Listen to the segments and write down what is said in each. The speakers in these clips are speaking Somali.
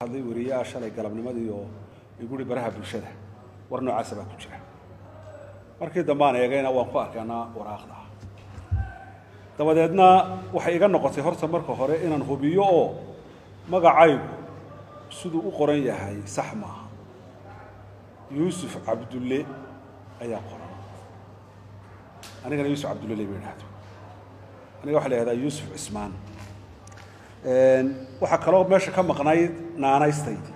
hadlay wariyaha shalay galabnimadii oo iguri baraha bulshada war noocaas baa ku jira markii dambaan eegayna waan ku arkaynaa waraaqda dabadeedna waxay iga noqotay horta marka hore inaan hubiyo oo magacaygu siduu u qoran yahay sax maaha yuusuf cabdulle ayaa qoran anigana yuusuf cabdulle la yiraahdo aniga waxa la yiraahdaa yuusuf cismaan waxa kaloo meesha ka maqnayd naanaystaydi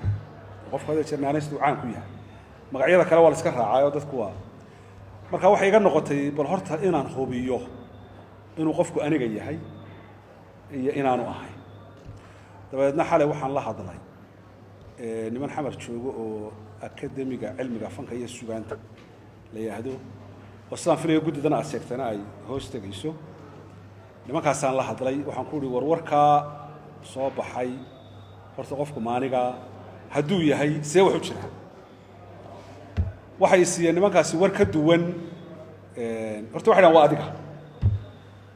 qofka hada jeer naanaystu caan ku yahay magacyada kale waa la iska raacay oo dadku waa marka waxay iga noqotay bal horta inaan hubiyo inuu qofku aniga yahay iyo inaanu ahay dabadeedna xalay waxaan la hadlay niman xamar joogo oo akademiga cilmiga fanka iyo suugaanta la yiraahdo oo sidaan filayo guddidana aseegtana ay hoos tagayso nimankaasaan la hadlay waxaan ku yiri warwarka soo baxay horta qofku maaniga hadduu yahay see wuxuu jira waxay siiyeen nimankaasi war ka duwan horta waxay dhahan waa adiga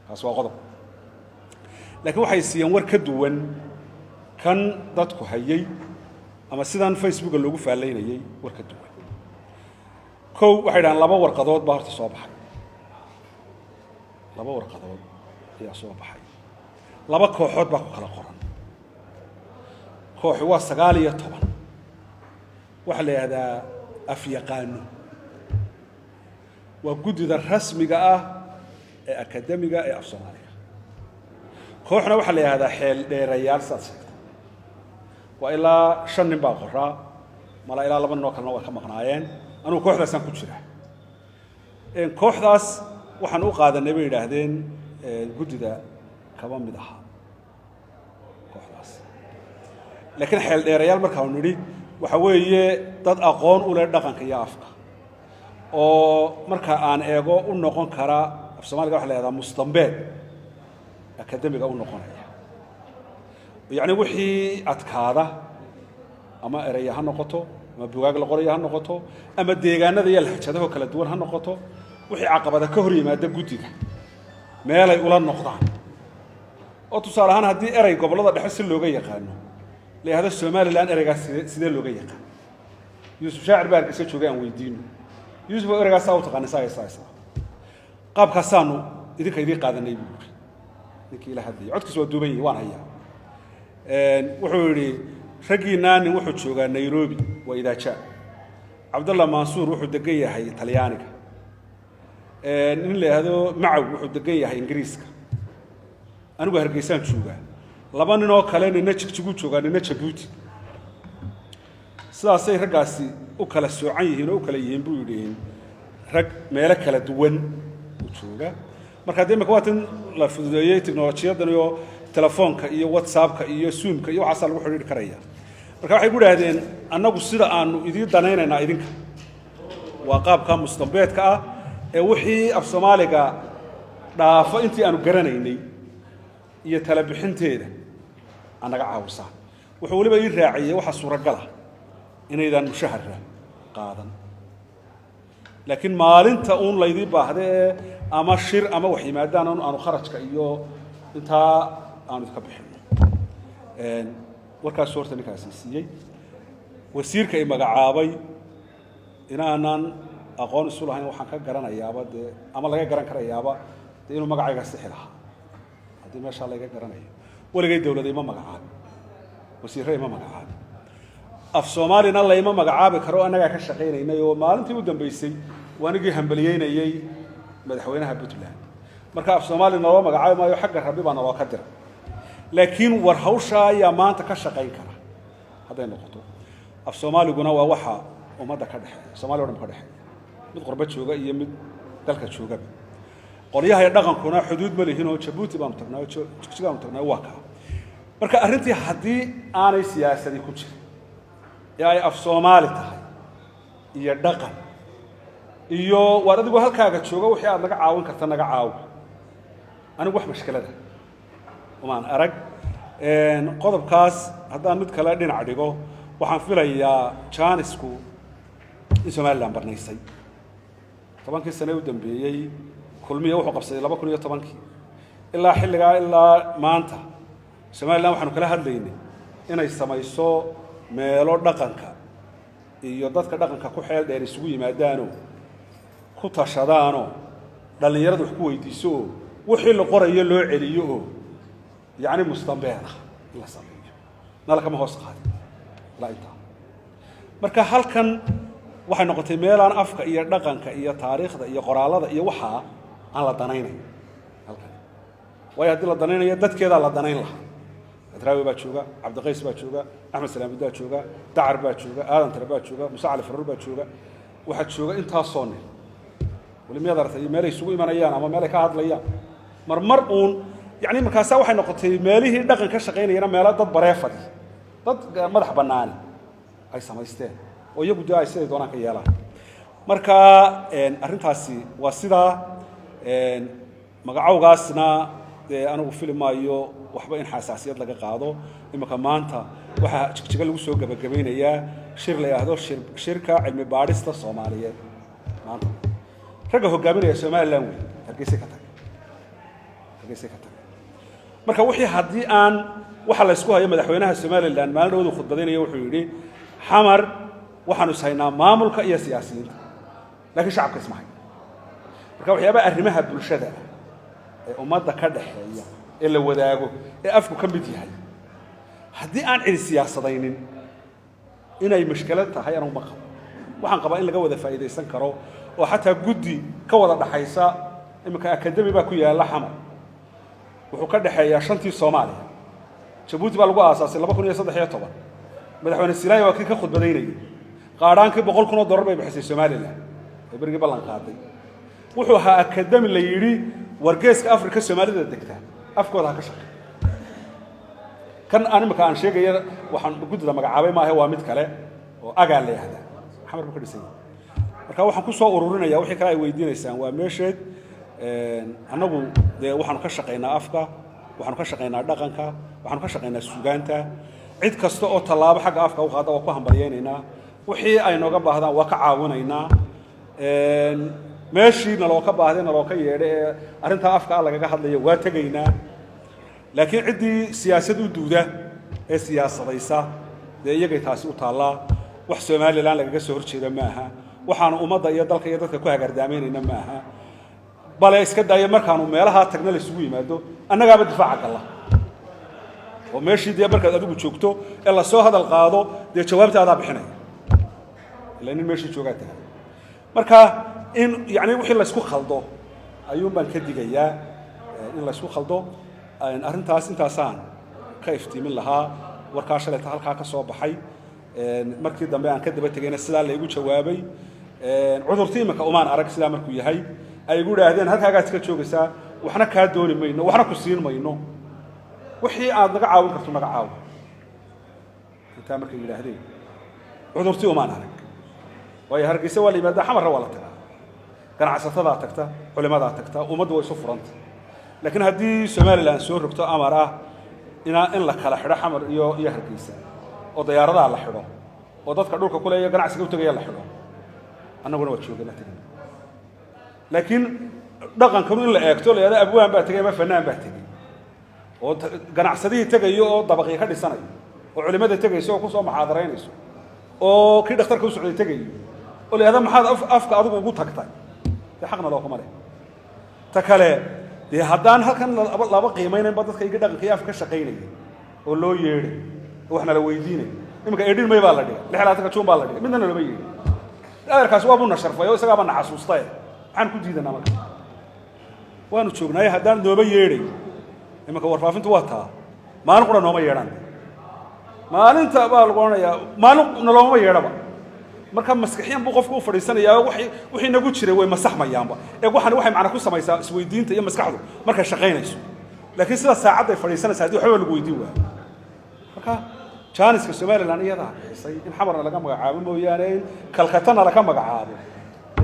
kaas waa qodob laakiin waxay siiyeen war ka duwan kan dadku hayay ama sidaan facebooka loogu faalaynayay war ka duwan kow waxay dhahan laba warqadood baa horta soo baxay laba warqadood ayaa soo baxay laba kooxood baa ku kala qoran kooxi waa 19 waxa la yiraahdaa afyaqaano waa guddida rasmiga ah ee akademiga ee Soomaaliya kooxna waxa la yiraahdaa xeel dheerayaal saasay waa ilaa 5 nin baa qoraa mala ilaa 2 nin kalena waa ka maqnaayeen anuu kooxdaasaan ku jira kooxdaas waxaan u qaadanay bay yiraahdeen guddida kaba mid aha kooxdaas laakiin xeel dheerayaal marka uu niri waxa weeye dad aqoon u leh dhaqanka iyo afka oo marka aan eego u noqon kara Soomaaliga waxa la yiraahdaa mustambeed akademiga u noqonaya yani wixii adkaada ama eraya ha noqoto ama buugaag la qorayo ha noqoto ama deegaanada iyo lahjadaha kala duwan ha noqoto wixii caqabada ka hor yimaada guddiga meel ay ula noqdaan oo tusaale ahaan haddii eray gobolada dhexe si looga yaqaano leeyahay Soomaaliland eraygaas sidee looga yaqaan Yuusuf Shaacir baa iska joogay aan weydiino Yuusuf eraygaas uu taqaan saysa qaabkaasaanu idinka idin qaadanay buu ninkii la hadlay codkiisu waa duuban yahay waan hayaa wuxuu yiri ragiina nin wuxuu joogaa Nairobi waa idaaja Abdullah Mansour wuxuu degan yahay Talyaaniga nin leeyahdo Macaw wuxuu degan yahay Ingiriiska anigu Hargeysaan joogaa laba nin oo kale nina jigjigu joogaa nina Djibouti sidaasay ragaasi u kala soocan yihiin oo u kala yihiin buu yidhi rag meel kala duwan u jooga marka hadii ma waatan la fududeeyay teknoolajiyada iyo telefoonka iyo WhatsApp-ka iyo Zoom-ka iyo waxa lagu xiriir karaya marka waxay ku yiraahdeen annagu sida aanu idin danaynayna idinka waa qaabka mustambeedka ah ee wixii af Soomaaliga dhaafo intii aanu garanaynay iyo tala bixinteeda anaga caawisa wuxuu waliba ii raaciyay waxa suuragal ah inaydan mushahar qaadan laakiin maalinta uun laydii baahday ama shir ama wax yimaadaan aanu kharashka iyo inta aanu ka bixin warkaas suurta ninkaas siiyay wasiirka ay magacaabay inaanan aqoon isu lahayn waxaan ka garanayaaba ama laga garan karayaaba inuu magacayga saxiixa hadii meesha laga garanayo waligay dawladda ima magacaab wasiirka ima magacaab af Soomaalina la ima magacaabi karo anaga ka shaqeynayay oo maalintii u dambeysay waanigii hambaliyeynayay madaxweynaha Puntland marka af Soomaalina loo magacaabi maayo xagga rabbi baan loo ka diray laakiin war hawsha ayaa maanta ka shaqeyn kara haday noqoto af Soomaaliguna waa waxa umada ka dhaxeeya Soomaaliya oo dhan ka dhaxeeya mid qurba jooga iyo mid dalka jooga qolyaha dhaqankuna xuduud ma leeyahay oo Djibouti baan tagnaa jigjiga baan tagnaa waa ka marka arrintii hadii aanay siyaasadii ku jirin ay af Soomaali tahay iyo dhaqan iyo war adigu halkaaga jooga wixii aad naga caawin karta naga caaw anigu wax mashkalada uma arag qodobkaas haddaan mid kale dhinac dhigo waxaan filayaa Jaanisku in Soomaaliland barnaysay 10 sano u dambeeyay kulmiye wuxuu qabsaday 2010 ilaa xilliga ilaa maanta Soomaaliland waxaanu kala hadlaynay inay samayso meelo dhaqanka iyo dadka dhaqanka ku xeel dheer isugu yimaadaanoo ku tashadaanoo dhallinyaradu wax ku weydiiso oo wixii la qorayo loo celiyo oo yacni mustambeer ah in la sameeyo nala kama hoos qaadin ilaa intaa marka halkan waxay noqotay meelaan afka iyo dhaqanka iyo taariikhda iyo qoraalada iyo waxaa aan la danaynayn halkan waayo haddii la danaynayo dadkeedaa la danayn lahaa adraawi baa jooga cabdiqays baa jooga axmed salaamudaa jooga dacar baa jooga aadan tare baa jooga muuse cali faruur baa jooga waxaa jooga intaasoo nin weli miyaad aragtay meelay isugu imanayaan ama meelay ka hadlayaan marmar uun yacni markaasaa waxay noqotay meelihii dhaqan ka shaqaynayana meelo dad bareefadi dad madax bannaani ay samaysteen oo iyagu dee ay siday doonaan ka yeelaan marka arrintaasi waa sidaa magacowgaasna dee anigu fili maayo waxba in xasaasiyad laga qaado iminka maanta waxaa jigjiga lagu soo gebagabaynayaa shir la yidhaahdo shirka cilmi baadhista soomaaliyeed maanta ragga hogaaminaya somaliland wey hargeysay ka tagay marka wixii haddii aan waxa la isku hayo madaxweynaha somaliland maalin dhawadu khudbadaynaya wuxuu yidhi xamar waxaanu ishaynaa maamulka iyo siyaasiyiinta laakiin shacabka isma hayo marka waxyaabaha arrimaha bulshada ee ummadda ka dhaxeeya ee la wadaago ee afku ka mid yahay haddii aan cidi siyaasadaynin inay mushkilad tahay anigu ma qabo waxaan qabaa in laga wada faa'iidaysan karo oo xataa guddi ka wada dhaxaysa iminka akademi baa ku yaalla xamar wuxuu ka dhaxeeyaa shantii soomaaliya jabuuti baa lagu aasaasay 2013 madaxweyne silaayo waa kii ka khudbadaynayay qaadhaankii $100,000 bay bixisay somaliland ee berigii ballan qaaday wuxuu ahaa akademi la yidhi wargeeska afrika soomaalida degta afkooda ha ka shaqeey kan animaka aan sheegaya waxaan guddida magacaabay maahe waa mid kale oo agaa la yihahdaa xamar buu ka dhisan yahay marka waxaan ku soo ururinayaa wixii kale ay weydiinaysaan waa meesheed annagu dee waxaanu ka shaqaynaa afka waxaanu ka shaqaynaa dhaqanka waxaanu ka shaqaynaa suugaanta cid kasta oo tallaabo xagga afka u qaada waa ku hambalyaynaynaa wixii ay nooga baahdaan waa ka caawinaynaa meeshii naloo ka baahday naloo ka yeedhay ee arrintaa afka lagaga hadlayo waa tegaynaa laakiin ciddii siyaasad u duuda ee siyaasadaysa dee iyagay taasi u taallaa wax somaliland lagaga soo horjeeda maaha waxaanu ummadda iyo dalka iyo dadka ku hagardaamaynayna maaha bale iska daaya markaanu meelaha tagna la isugu yimaado annagaaba difaaca galla oo meeshii dee markaad adigu joogto ee la soo hadal qaado dee jawaabta adaa bixinaya ilaa nin meeshii joogaa tahay marka in yani wixii la isku khaldo ayuun baan ka digayaa in la isku khaldo arrintaas intaasaan ka iftiimin lahaa warkaa shalayta halkaa ka soo baxay markii dambe aan ka daba tegayna sidaa laygu jawaabay cudurtii imika umaan arag sidaa markuu yahay ay igu idhaahdeen halkaagaad iska joogaysaa waxna kaa dooni mayno waxna ku siin mayno wixii aad naga caawin karto naga caawi intaa markay yidhaahdeen cudurtii umaan arag waayo hargeysa waa la yimaadaa xamarra waa la tagaa ganacsatada tagta culimada tagta ummaddu way isu furanta laakiin haddii somaliland soo rogto amar ah in la kala xidho xamar iyo hargeysa oo diyaaradaha la xidho oo dadka dhulka ku leeyahay ganacsiga u tagaya la xidho annaguna waa joogana tagay laakiin dhaqankanu in la eegto la yidhaahdo abwaan baa tagay ama fanaan baa tagay oo ganacsadihii tagayo oo dabaqii ka dhisanayo oo culimada tagayso oo ku soo muxaadaraynayso oo kii dhakhtarka u socday tagayo oo la yidhaahdo maxaad afka adigu ugu tagtay dee xaqna loo kuma leh ta kale dee haddaan halkan laba qiimaynaynba dadka iga dhaqanka iyo afka ka shaqaynaya oo loo yeedhay oo waxna la weydiinay iminka edhin may baa la dhigay 16 juun baa la dhigay midna looma yeedhin adeerkaas waa buu na sharfay oo isagaaba na xasuustay maxaan ku diidanaa marka waanu joognaaye haddaan nooba yeedhay iminka warfaafintu waa taa maalin qura nooma yeedhaan maalinta baa lagu odhanayaa maalin nalooma yeedhaba marka maskaxiyan buu qofku u fadhiisanayaa wixii nagu jiray way masaxmayaanba ee waxaan waxay macna ku samaysaa isweydiinta iyo maskaxdu markay shaqaynayso laakiin sida saacad ay fadhiisanaysaa haddii waxba lagu weydiin waayo marka jaaniska somaliland iyadaa bixisay in xamarna laga magacaabo mooyaane in kalkatana laga magacaabo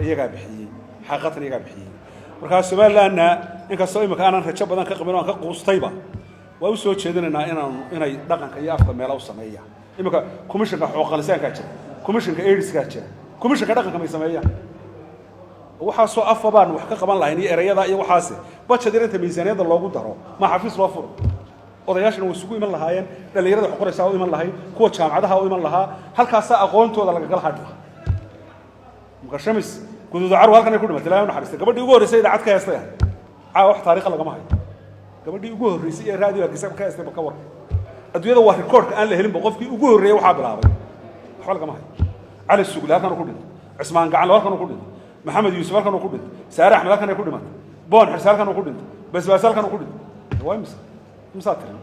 iyagaa bixiyey xaqiiqatan iyagaa bixiyey marka somalilandna inkastoo imika aanan rajo badan ka qabin oo aan ka quustayba waa u soo jeedinaynaa inay dhaqanka iyo afka meelo u sameeyaan imika komishanka xuquuqalisaankaa jira komishanka aidskaa jira komishanka dhaqanka may sameeyaan waxaasoo afa baan wax ka qaban lahayn iyo erayada iyo waxaase budget inta miisaaniyadda loogu daro ma xafiis loo furo odayaashana way isugu iman lahaayeen dhalinyarada wax qoraysaa u iman lahayd kuwa jaamacadaha u iman lahaa halkaasaa aqoontooda lagagala hadhi lahaa mukashamis guduuda carwa halkan ay ku dhimatay ilaahay u naxariistay gabadhii ugu horreysay idaacad ka heestay caa wax taariikha lagama hayo gabadhii ugu horreysay ee raadiyo hargeysa ka heestay ka war adduunyada waa rikoorka aan la helinba qofkii ugu horreeyay waxaa bilaabay waxba lagama hayo cali sugle halkan ku dhintay cismaan gacan halkan ku dhintay maxamed yuusuf halkan ku dhintay saare axmed halkan ku dhimatay boon xirsi halkan ku dhintay basbaas halkan ku dhintay waa imsa tirin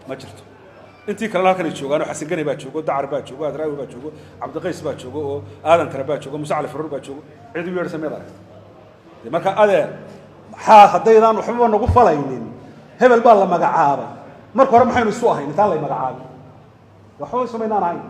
ma jirto intii kale halkan ay joogaan xasan gani baa joogo dacar baa joogo adraawi baa joogo cabdiqays baa joogo oo aadan tara baa joogo musa cali faruur baa joogo cid u yeedhsan meed aragtay marka adeer maxaa haddaydaan waxba nagu falaynin hebel baa la magacaabay marka hore maxaynu isu ahayn intaan lay magacaabin waxba samaynaan ahayn